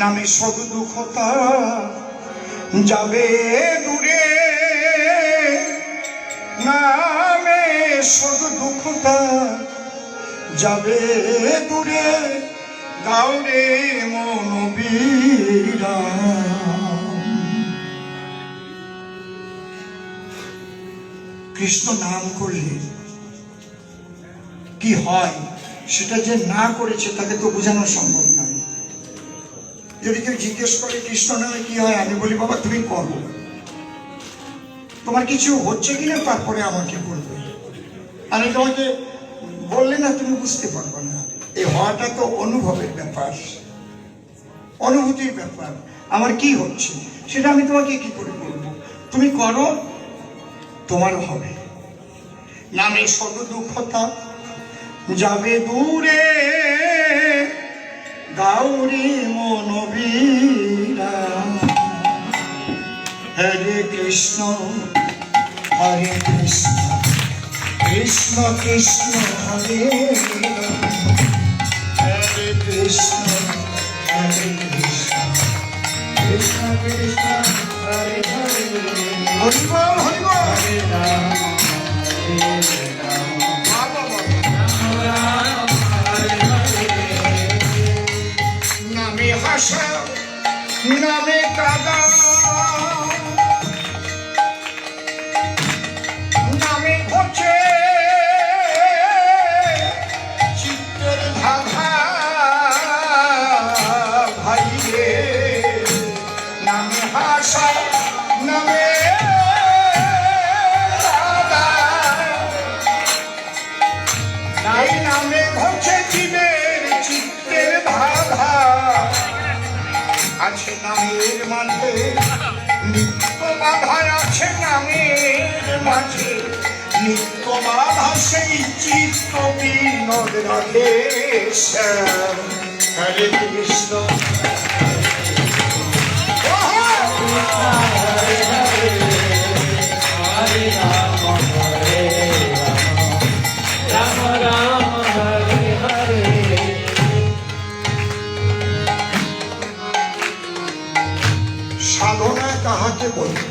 নামে সব দুঃখতা যাবে দূরে, নামে সব দুঃখতা যাবে দূরে, গাওরে মন বিরাম। কৃষ্ণ নাম করলে কি হয় সেটা যে না করেছে তাকে তো বোঝানো সম্ভব নয়। যদি কেউ জিজ্ঞেস করে কৃষ্ণ নামে কি হয়, আমি বলি বাবা তুমি করো, তোমার কিছু হচ্ছে কিনা তারপরে আমাকে বলবে। আমি তোমাকে বললে না তুমি বুঝতে পারবে না। এই হওয়াটা তো অনুভবের ব্যাপার, অনুভূতির ব্যাপার। আমার কি হচ্ছে সেটা আমি তোমাকে কি করে বলবো? তুমি করো, তোমারও হবে। নামে সব দুঃখতা যাবে দূরে, গাউরি মন বিরাম। হরে কৃষ্ণ হরে কৃষ্ণ কৃষ্ণ কৃষ্ণ হরে হরে কৃষ্ণ হরে কৃষ্ণ কৃষ্ণ কৃষ্ণ হরে হরে। হরি বল হরি বল। হরে রাম হরে রাম রাম হরে হরে। নামে হাসা নামে কাদা, নামে ঘটে চিত্তের ধাঁধা ভাই রে। নামে হাসা নামে কাদা, এই নামে ঘটে জীবের চিত্তের ধাঁধা। আছে নামের মাঝে নিত্য বাধা, আছে নামের মাঝে নিত্য বাধা, সেই চিত্ত বিনোদ রাধে শ্যাম। হরে কৃষ্ণ হরে হরে হরে রাম হরে রাম রাম রাম হরে হরে। সাধনা কাহাকে বলে?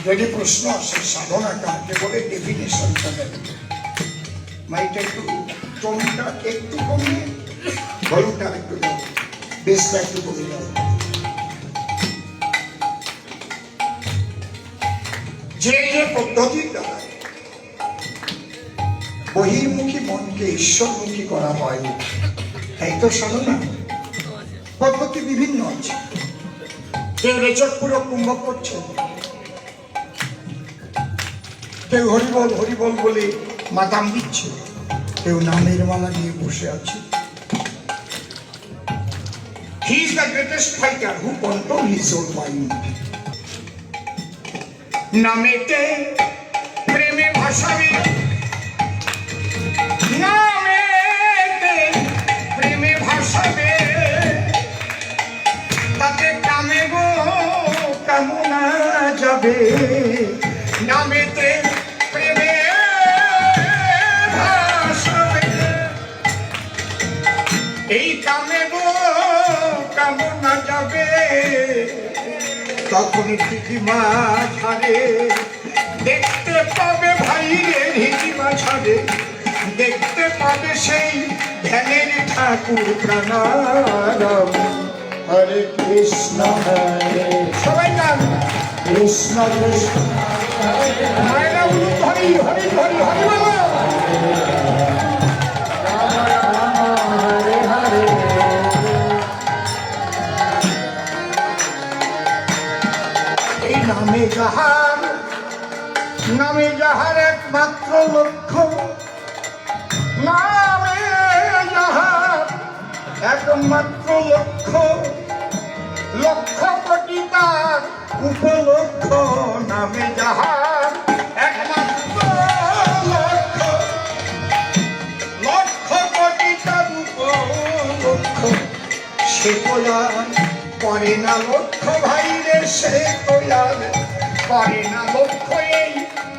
যদি প্রশ্ন আসে সাধনা কাহাকে বলে, ডেফিনেশনটা দেবে। মাইটা একটু টনটা একটু কমে, ভলিউমটা একটু দাও, বেসটা একটু কমে দাও। যে যে পদ্ধতির দ্বারা বহির্মুখী মনকে ঈশ্বরমুখী করা হয়, এই তো সাধনা। পদ্ধতি বিভিন্ন আছে। কেউ রেচক পুরো কুম্ভ করছে, কেউ হরিবল হরিবল বলে মাতাম দিচ্ছে, কেউ নামের মালা নিয়ে বসে আছে। He is the greatest fighter who controls his own mind. নামেতে প্রেমে ভাসাবে, নামেতে প্রেমে ভাসাবে, তাতে কামে গো কামনা যাবে। নামেতে প্রেমে ভাসাবে, এই কামে গো কামনা যাবে। তখন ঢিকিমা ছাড়ে দেখতে পাবে ভাই রে, ঢিকিমা ছাড়ে দেখতে পাবে সেই ধ্যানের ঠাকুর প্রাণারাম। হরে কৃষ্ণ হরে, সবাই গান কৃষ্ণ কৃষ্ণ মায়েরা বলুন হরি হরি হরি হরি বলো। রাম রাম হরে হরে। এই নামে যাহার একমাত্র লক্ষ্য, নামে যাহার একমাত্র লক্ষ্য, লক্ষ কোটি তার উপলক্ষ। নামে যাহার একমাত্র লক্ষ্য, লক্ষ কোটি তার উপলক্ষ, সে তোলার করে না লক্ষ্য ভাই রে, সে তোলার করে না লক্ষ্য। এই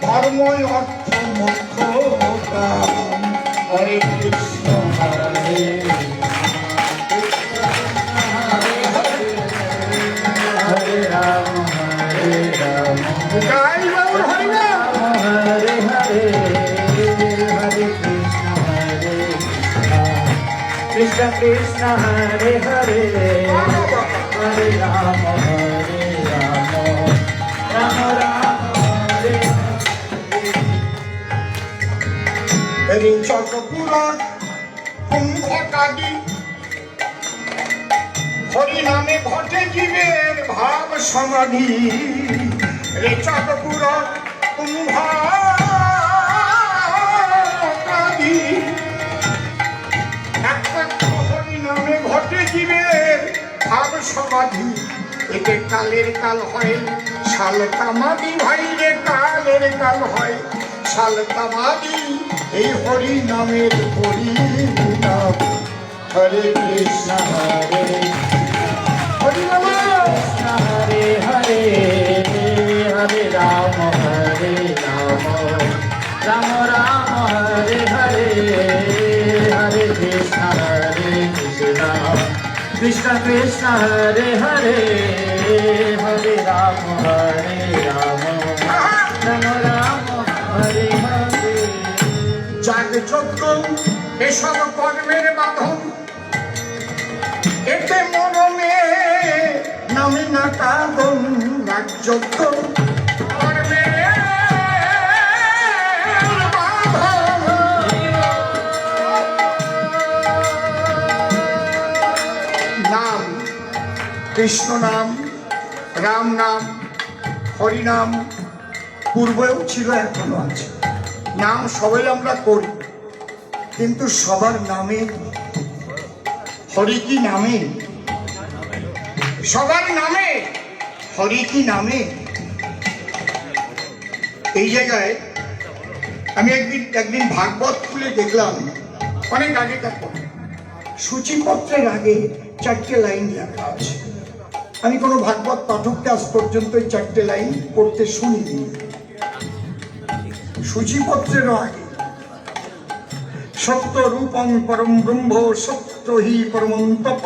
ধর্মই অর্থ মোক্ষ। হরে কৃষ্ণ হরে Krishna Krishna Hare Hare Hare Rama Rama Rama Hare এই চক্রপুরাণ কুম্ভকারী হরি নামে ঘটে জীবের ভাব সমাধি রে চক্রপুরাণ কুম্ভকারী একমাত্র হরি নামে ঘটে জীবের ভাব সমাধি এতে কালের কাল হয় শাল কামাদি ভাই রে কালের কাল হয় শাল কামাদি এই হরি নামের হরি নাম হরে কৃষ্ণ হরে হরি নাম Hare Hare Hare Rama Hare Rama Rama Rama Hare Hare Hare Krishna Krishna Krishna Hare Hare Hare Rama Hare Rama Rama Rama Hare Hare যাগ যজ্ঞ এসব কর্মের বাঁধন এতে মরমে নামে না কাঁদন রাজযজ্ঞ কর্মের বাঁধন। নাম কৃষ্ণ নাম রাম নাম হরি নাম পূর্বেও ছিল এখনো আছে নাম সবাই আমরা করি কিন্তু সবার নামে হরি কি নামে সবার নামে হরি কি নামে এই জায়গায় আমি একদিন ভাগবত খুলে দেখলাম অনেক আগে সূচিপত্রের আগে 4টে লাইন লেখা আছে আমি কোনো ভাগবত পাঠককে আজ পর্যন্ত 4টে লাইন পড়তে শুনিনি সূচিপত্রেরও আগে সত্য রূপং পরম ব্রহ্ম সত্য হি পরমং তপ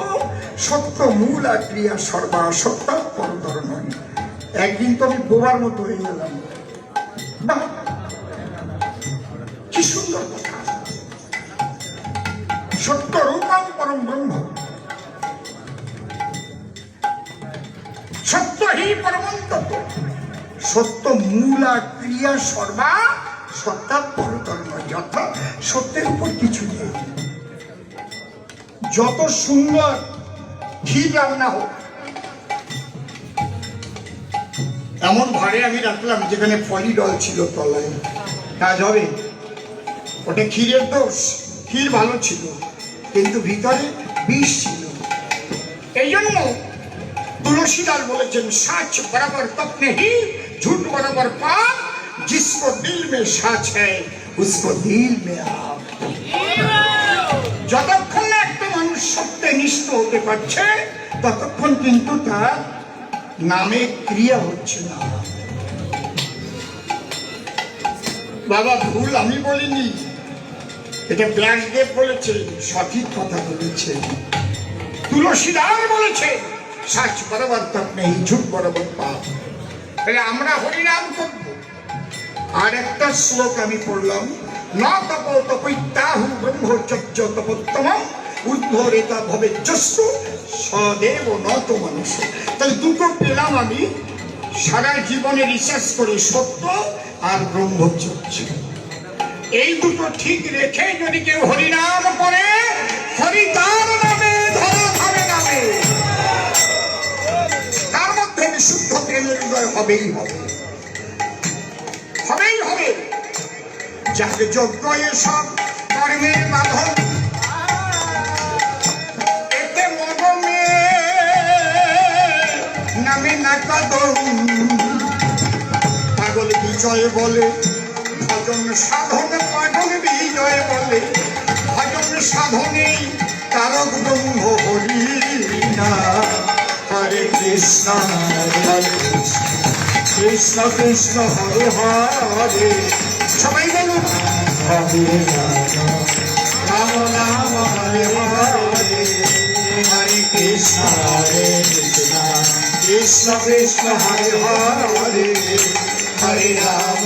সত্য মূলা ক্রিয়া সর্বা সত্তা পরতর নয়। একদিন তো আমি বোবার মতো হয়ে গেলাম বাহ কি সুন্দর কথা সত্য রূপং পরম ব্রহ্ম সত্য হি পরমং তপ সত্য মূলা ক্রিয়া সর্বা সত্তা পরতর নয় অর্থাৎ সত্যের উপর কিছু নেই যত সুন্দর ক্ষীর রান্না হোক এমন ভারে আমি রাখলাম যেখানে ফলিডল ছিল তলায় কাজ হবে ওটা ক্ষীরের দোষ ক্ষীর ভালো ছিল কিন্তু ভিতরে বিষ ছিল এই জন্য तुलसीदास बोलेছেন साच बराबर तप नहीं झूठ बराबर पाप जिसको दिल में साच है उसको दिल में आप যতক্ষণ না একটা মানুষ সত্যে নিষ্ঠ হতে পারছে ততক্ষণ কিন্তু তার নামে ক্রিয়া হচ্ছে না বাবা ভুল আমি বলিনি এটা ব্যাসদেব বলেছে সঠিক কথা বলেছে তুলসীদাস বলেছে সাচ বরাবর তপ নেই ঝুট বরাবর পাপ তাহলে আমরা হরিনাম করব আর একটা শ্লোক আমি পড়লাম না তপ তপৈত্যাহু ব্রহ্মচর্য তপোত্তম ঊর্ধ্বরেতা ভবে যস্য সদেব নত মানুষ তাহলে দুটো পেলাম আমি সারা জীবনে রিসার্চ করে সত্য আর ব্রহ্মচর্য এই দুটো ঠিক রেখে যদি কেউ হরিনাম করে হরি তার নামে ধরা ধামে নামে তার মধ্যে বিশুদ্ধ প্রেমের হৃদয় হবেই হবে হবেই হবে যাকে যজ্ঞ এসব কর্মের বাঁধন এতে মনমে নামে না কাঁদন পাগল বিজয় বলে ভজন সাধন পাগল বিজয় বলে ভজন সাধনে তারক ব্রহ্ম হরি না হরে কৃষ্ণ হরে কৃষ্ণ কৃষ্ণ হরে হরে সবাই বলুন হরে রাম রাম হরে হরে হরে কৃষ্ণ কৃষ্ণ কৃষ্ণ হরে হরে হরে রাম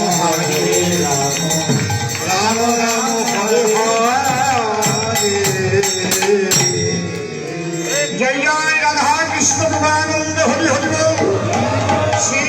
রাম রাম হরে হরে জয় জয় রাধা কৃষ্ণ প্রেমানন্দ হরি হরি বল। শ্রী